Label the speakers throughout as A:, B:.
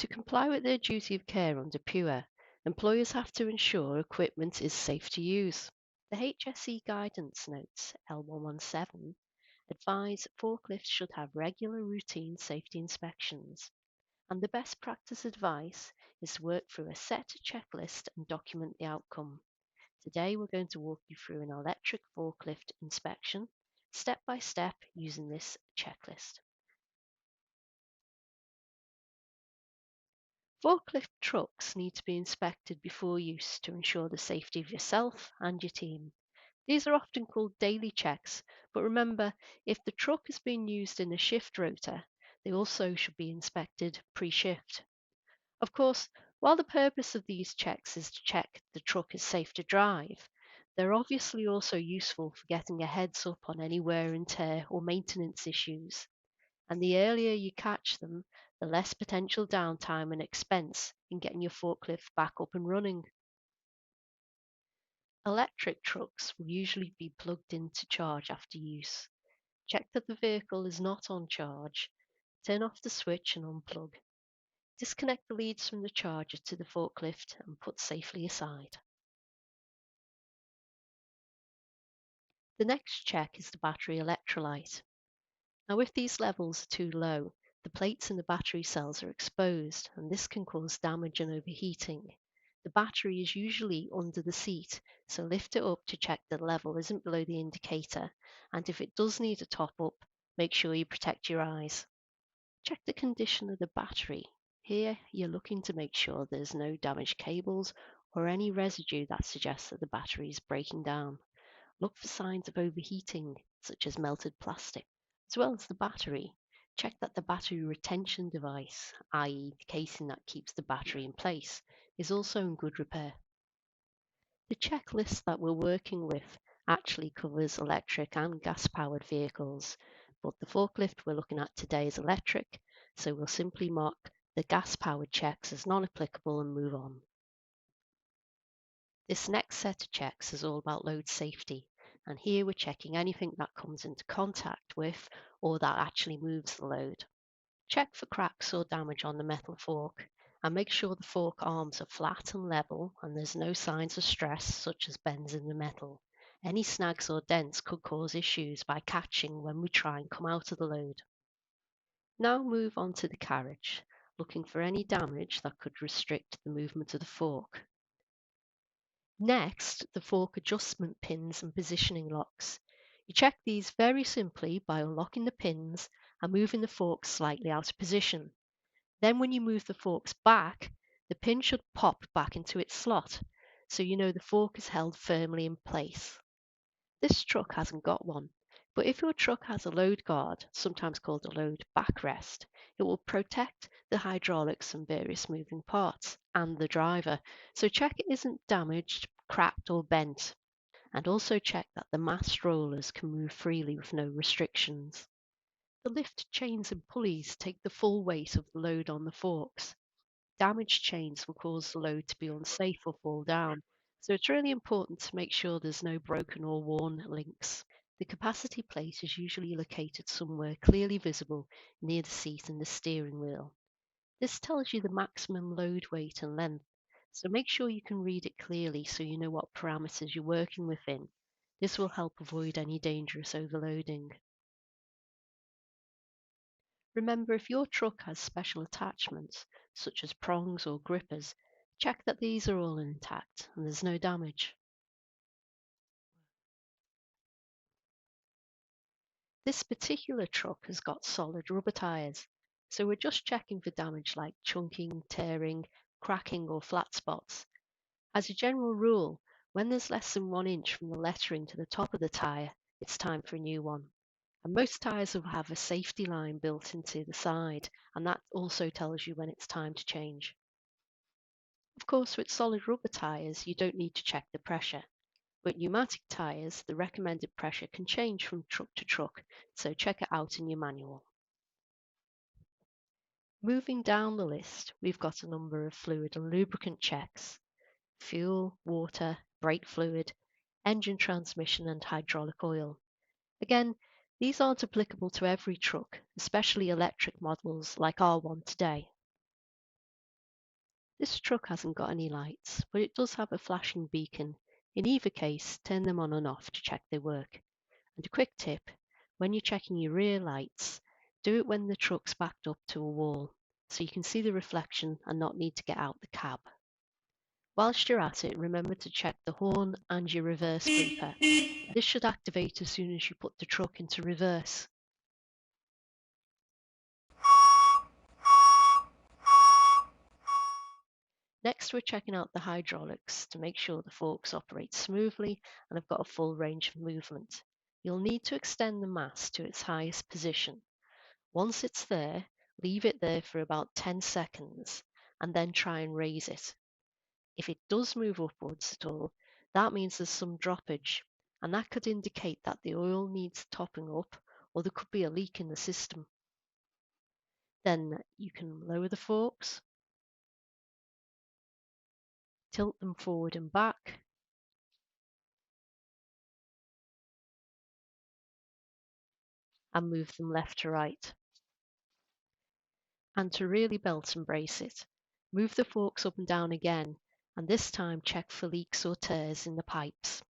A: To comply with their duty of care under PUA, employers have to ensure equipment is safe to use. The HSE guidance notes L117 advise forklifts should have regular routine safety inspections, and the best practice advice is to work through a set checklist and document the outcome. Today we're going to walk you through an electric forklift inspection, step by step using this checklist. Forklift trucks need to be inspected before use to ensure the safety of yourself and your team. These are often called daily checks, but remember, if the truck is being used in a shift rota, they also should be inspected pre-shift. Of course, while the purpose of these checks is to check the truck is safe to drive, they're obviously also useful for getting a heads up on any wear and tear or maintenance issues. And the earlier you catch them, the less potential downtime and expense in getting your forklift back up and running. Electric trucks will usually be plugged into charge after use. Check that the vehicle is not on charge. Turn off the switch and unplug. Disconnect the leads from the charger to the forklift and put safely aside. The next check is the battery electrolyte. Now, if these levels are too low, the plates in the battery cells are exposed, and this can cause damage and overheating. The battery is usually under the seat, so lift it up to check the level isn't below the indicator, and if it does need a top up, make sure you protect your eyes. Check the condition of the battery. Here, you're looking to make sure there's no damaged cables or any residue that suggests that the battery is breaking down. Look for signs of overheating, such as melted plastic, as well as the battery. Check that the battery retention device, i.e. the casing that keeps the battery in place, is also in good repair. The checklist that we're working with actually covers electric and gas-powered vehicles, but the forklift we're looking at today is electric, so we'll simply mark the gas-powered checks as non-applicable and move on. This next set of checks is all about load safety, and here we're checking anything that comes into contact with or that actually moves the load. Check for cracks or damage on the metal fork, and make sure the fork arms are flat and level and there's no signs of stress such as bends in the metal. Any snags or dents could cause issues by catching when we try and come out of the load. Now move on to the carriage, looking for any damage that could restrict the movement of the fork. Next, the fork adjustment pins and positioning locks. You check these very simply by unlocking the pins and moving the fork slightly out of position. Then when you move the forks back, the pin should pop back into its slot, so you know the fork is held firmly in place. This truck hasn't got one, but if your truck has a load guard, sometimes called a load backrest, it will protect the hydraulics and various moving parts and the driver, so check it isn't damaged, cracked or bent, and also check that the mast rollers can move freely with no restrictions. The lift chains and pulleys take the full weight of the load on the forks. Damaged chains will cause the load to be unsafe or fall down, so it's really important to make sure there's no broken or worn links. The capacity plate is usually located somewhere clearly visible near the seat and the steering wheel. This tells you the maximum load weight and length, so make sure you can read it clearly so you know what parameters you're working within. This will help avoid any dangerous overloading. Remember, if your truck has special attachments, such as prongs or grippers, check that these are all intact and there's no damage. This particular truck has got solid rubber tyres, so we're just checking for damage like chunking, tearing, cracking or flat spots. As a general rule, when there's less than 1 inch from the lettering to the top of the tyre, it's time for a new one. And most tyres will have a safety line built into the side, and that also tells you when it's time to change. Of course, with solid rubber tyres, you don't need to check the pressure. With pneumatic tyres, the recommended pressure can change from truck to truck, so check it out in your manual. Moving down the list, we've got a number of fluid and lubricant checks: fuel, water, brake fluid, engine transmission and hydraulic oil. Again, these aren't applicable to every truck, especially electric models like our one today. This truck hasn't got any lights, but it does have a flashing beacon. In either case, turn them on and off to check they work. And a quick tip, when you're checking your rear lights, do it when the truck's backed up to a wall, so you can see the reflection and not need to get out the cab. Whilst you're at it, remember to check the horn and your reverse bumper. This should activate as soon as you put the truck into reverse. Next, we're checking out the hydraulics to make sure the forks operate smoothly and have got a full range of movement. You'll need to extend the mass to its highest position. Once it's there, leave it there for about 10 seconds and then try and raise it. If it does move upwards at all, that means there's some droppage, and that could indicate that the oil needs topping up or there could be a leak in the system. Then you can lower the forks, tilt them forward and back, and move them left to right. And to really belt and brace it, move the forks up and down again, and this time check for leaks or tears in the pipes.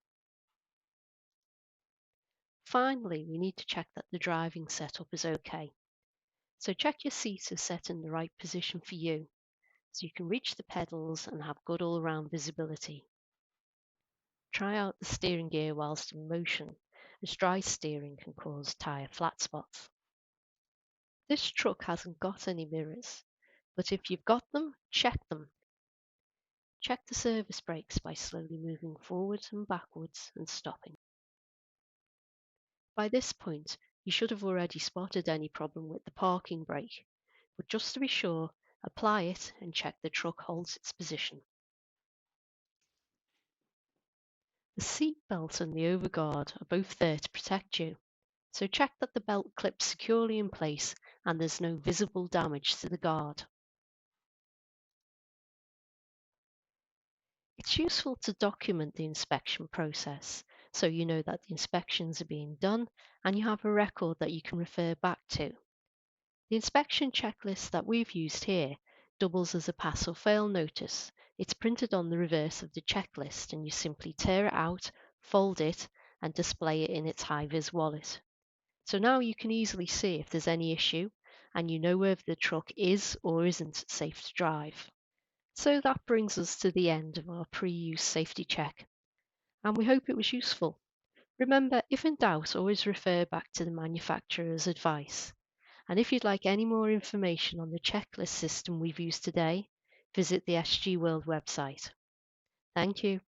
A: Finally, we need to check that the driving setup is okay. So check your seats are set in the right position for you, so you can reach the pedals and have good all-around visibility. Try out the steering gear whilst in motion, as dry steering can cause tyre flat spots. This truck hasn't got any mirrors, but if you've got them, check them. Check the service brakes by slowly moving forwards and backwards and stopping. By this point, you should have already spotted any problem with the parking brake, but just to be sure, apply it and check the truck holds its position. The seat belt and the overguard are both there to protect you, so check that the belt clips securely in place and there's no visible damage to the guard. It's useful to document the inspection process so you know that the inspections are being done and you have a record that you can refer back to. The inspection checklist that we've used here doubles as a pass or fail notice. It's printed on the reverse of the checklist and you simply tear it out, fold it and display it in its high-vis wallet. So now you can easily see if there's any issue and you know whether the truck is or isn't safe to drive. So that brings us to the end of our pre-use safety check, and we hope it was useful. Remember, if in doubt, always refer back to the manufacturer's advice. And if you'd like any more information on the checklist system we've used today, visit the SG World website. Thank you.